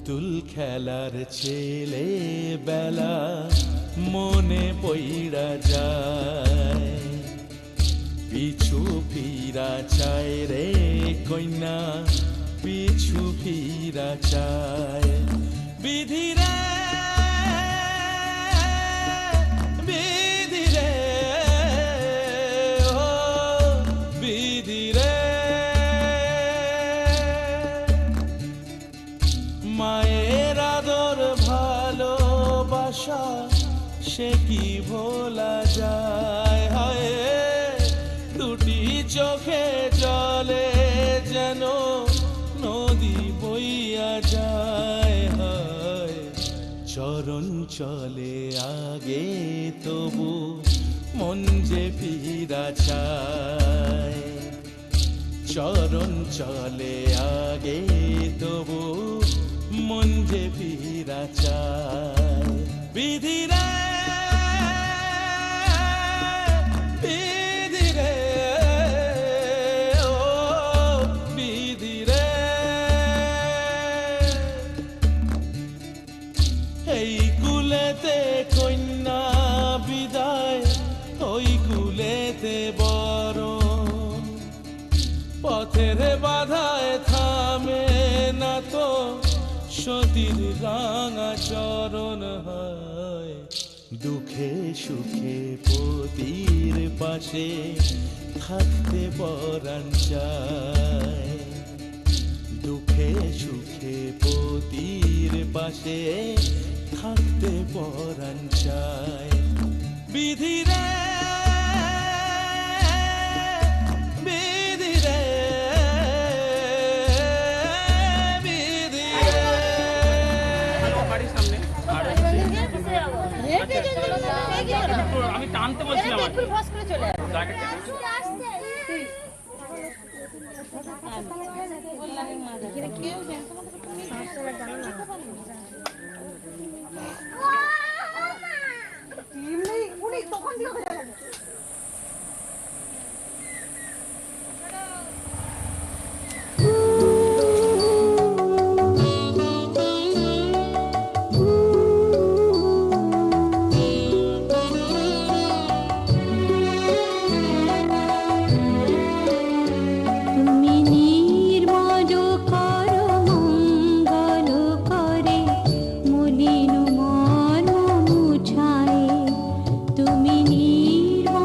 পুতুল খেলার ছেলে বেলা মনে পইড়া যায়, পিছু ফিরা চায় রে কন্যা, পিছু ফিরা চায়। বিধিরে বিধিরে ও বিধিরে, মায়ের আদর ভালোবাসা সে কি ভোলা যায়। হায় দুটি চোখে জলে যেন নদী বইয়া যায়। হায় চরণ চলে আগে তবু মন যে ফিরা চায়, চরণ চলে আগে তবু মন যে ফিরা চায়। বিধিরে বিধিরে ও বিধিরে, এই কুলেতে কন্যা বিদায়, ওই কুলেতে বরণ, পথের বাধায় থামে না তো সতীর রাঙা চরণ। হয় দুঃখে সুখে পতির পাশে থাকতে পরাণ চায়, দুঃখে সুখে পতির পাশে থাকতে পরাণ চায়। বিধিরে বিধিরে বিধিরে, আমি টানতে বলছিলাম তুমি নির্মল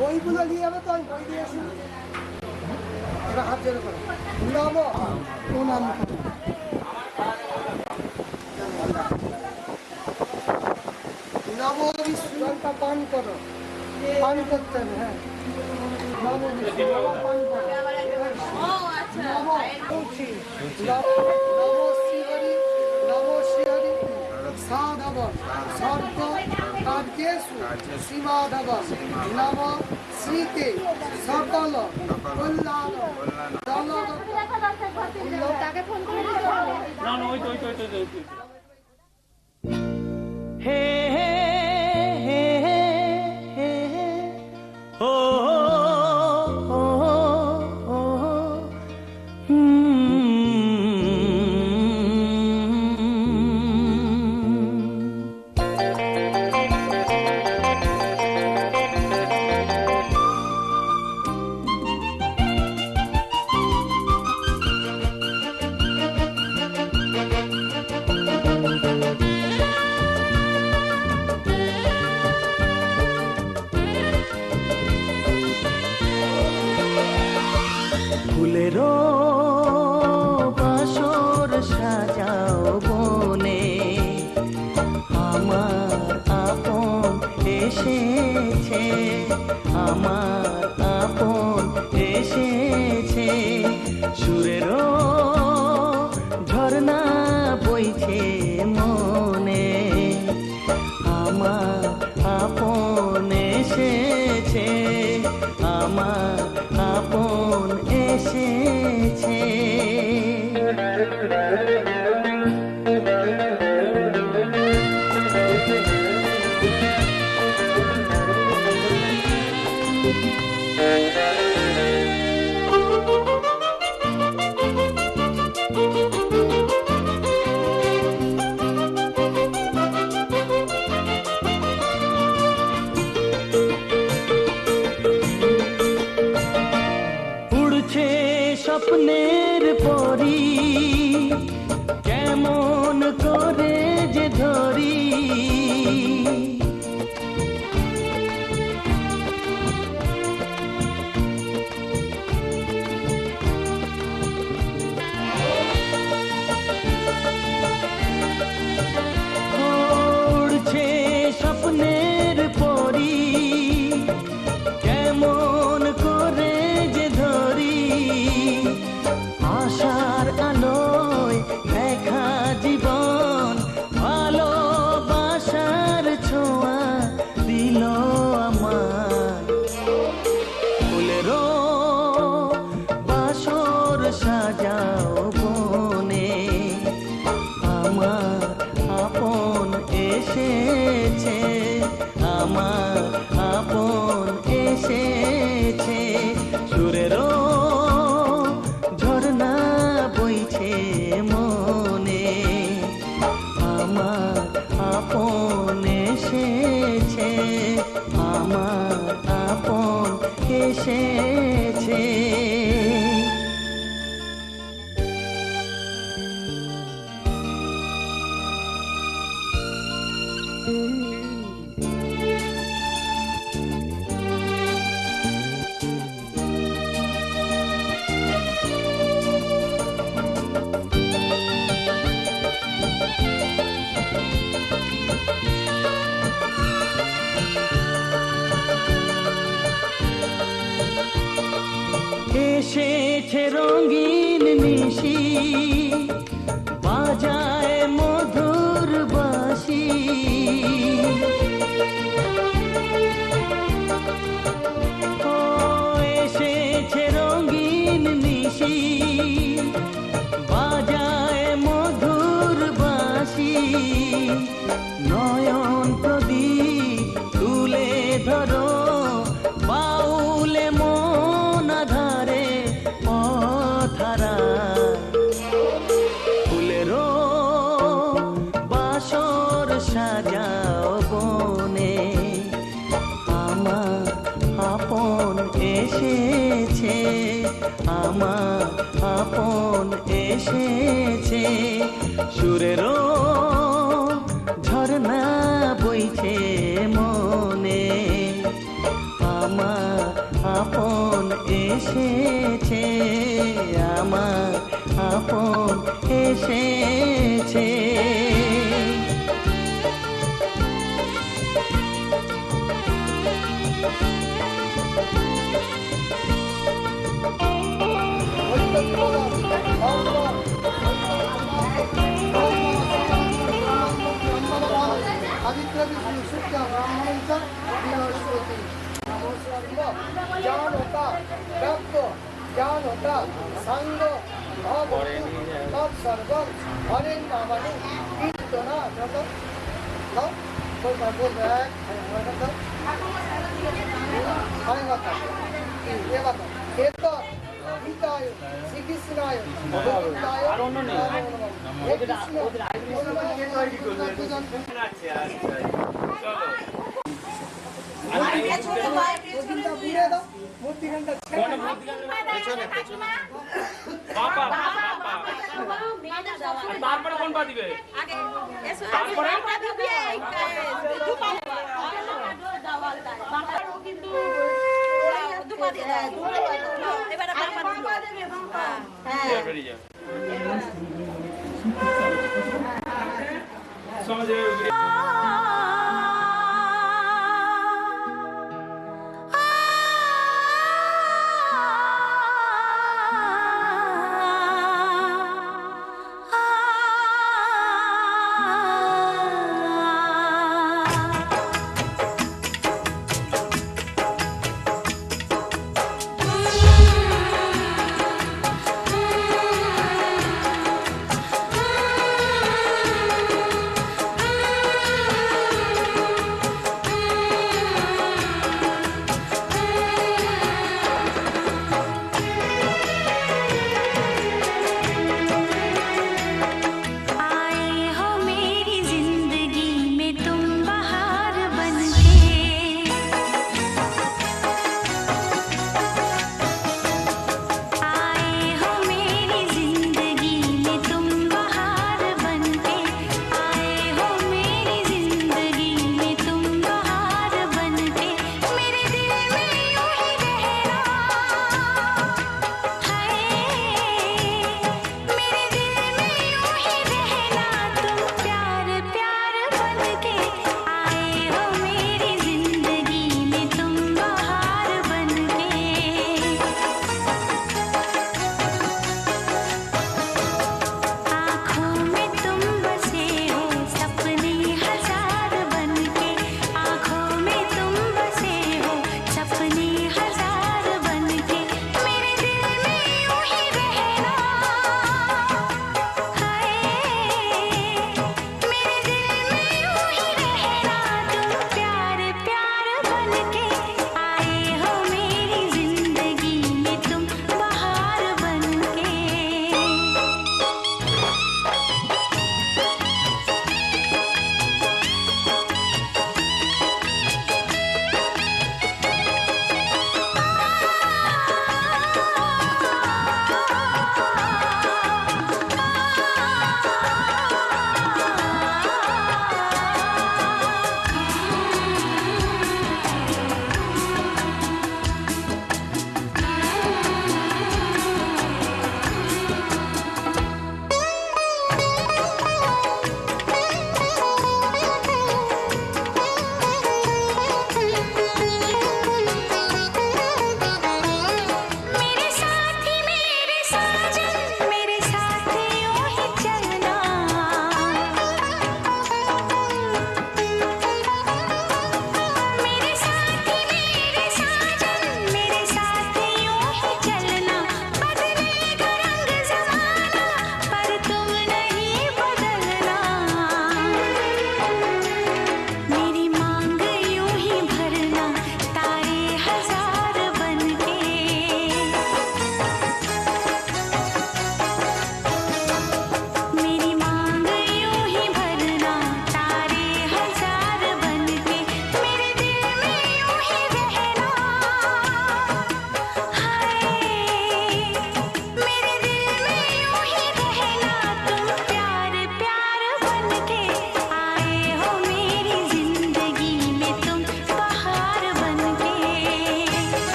বইগুলো নিয়ে যাবে তো, আমি বই দিয়ে আসি। এবার হাত জোরে করো। নম প্রণাম করো। নম বিষ্ণুটা পান করো, পান করতে হবে। হ্যাঁ, নম বিষ্ণু পান করো। নম তুলসী, নম শ্রীহরি, নম শ্রীহরি সাধব সর্ব কার্যেষু শ্রীমাধব নম শ্রীতে সকল কল্যাণ তাকে ফোন করে হে হে হে হে হে ও ও ও ফুলেরও বাসর সাজাও বনে, আমার আপন এসেছে, আমার আপন এসেছে, সুরেরও ঝর্ণা বইছে মনে, আমার আপন এসেছে, আমার আপন এসেছে। উড়ছে স্বপ্নের পরি, কেমন করে যে ধরি, উড়ছে স্বপ্নের পরি, কেমন করে যে ধরি, আশার আলোয় দেখা জীবন, ভালোবাসার ছোঁয়া দিল আমার, ফুলেরও বাসর সাজাও বনে, আমার আপন এসেছে, আমার আপন এসেছে, সুরেরও ঝর্ণা বইছে মনে, আমার আপন এসেছে, আমার আপন এসেছে। এসেছে রঙিন নিশি, বাজায় মধুর বাঁশি, ও এসেছে রঙিন নিশি, বাজায় মধুর বাঁশি, নয়ন প্রদীপ তুলে ধরো, বাউলে মন আধারে পথহারা, ফুলেরও বাসর সাজাও বনে, আমার আপন এসেছে, আমার আপন এসেছে, সুরেরও ঝর্ণা বইছে মনে, আমার এসেছে, আমার আপন এসেছে। आदित्य विष्णु शुक्ल ब्राह्मण च बृहस्पति नमो सर्व ज्ञान होता व्याप्त ज्ञान होता संग भाव तत्सर्वम हरे नामनि कीर्तना जगत तब कोई बात बोल रहा है ये बात ये तो गीताय श्री कृष्णाय गोविंदाय नमो नमः ये कृष्ण मूर्ति घंटा তারপরে কোনটা দিবে তারপরে কিন্তু সমাজে